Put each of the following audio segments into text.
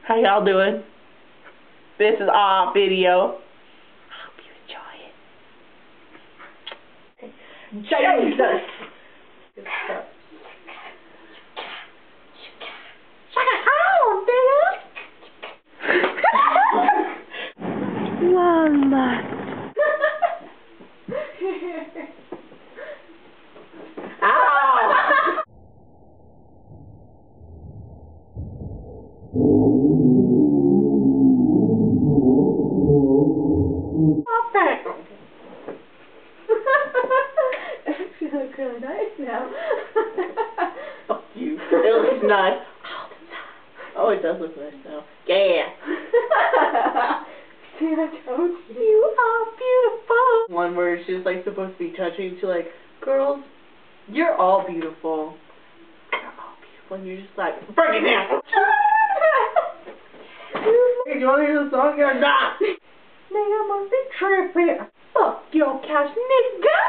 How y'all doing? This is our video. I hope you enjoy it. Jesus! Good stuff. Mama. You look really nice now. Fuck you. It looks nice. Oh, it does look nice now. Yeah. See, I told you. You are beautiful. One where she's like supposed to be touching to like, girls, you're all beautiful. You're all beautiful. And you're just like, bring it down. Hey, do you want to hear the song or not? Nigga must be tripping. Fuck your couch, nigga.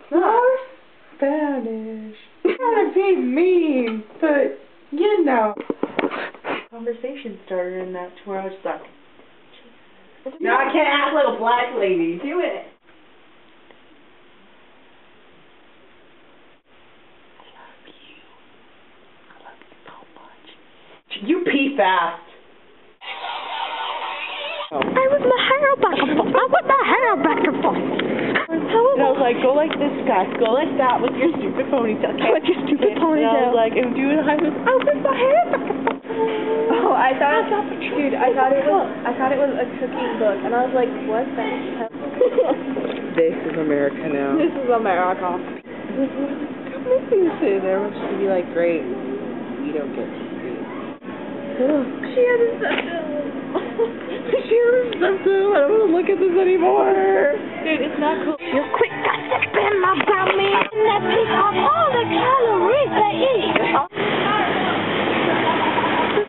Not Spanish. Trying to be mean, but you know. Conversation started in that to where I was like, no, I can't act like a black lady. Do it. You pee fast. I was my hair back and forth. I want my hair back and forth. And I was like, go like this, guys. Go like that with your stupid ponytail. With your stupid ponytail. And I was like, and do it high with, I with my hair back and forth. Oh, I thought it was a cooking book, and I was like, what the hell? This is America now. This is America. Maybe sitting there wants to be like, great. We don't get to see. She had a septum. She has something. I don't want to look at this anymore. Dude, it's not cool. You quick got to spend my brownie and that pick off all the calories they eat.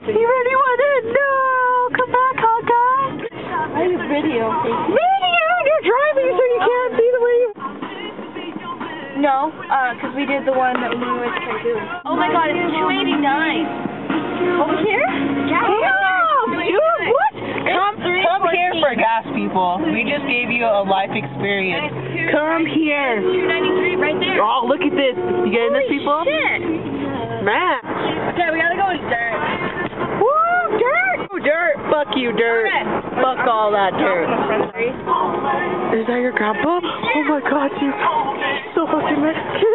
You ready with it? No! Come back, hot guy. I have video. Video? You're driving so you can't see the way you... No, because we did the one that we went to Cancun. Oh my god, it's 289. Over here? Yeah. Dude, what? Come here for gas, people. We just gave you a life experience. Come here. 293 right there. Oh, look at this. You getting this, people? Shit. Man. Okay, we gotta go in dirt. Woo, dirt. Ooh, dirt. Fuck you, dirt. Fuck all that dirt. Is that your grandpa? Oh my god, you so fucking Mexican.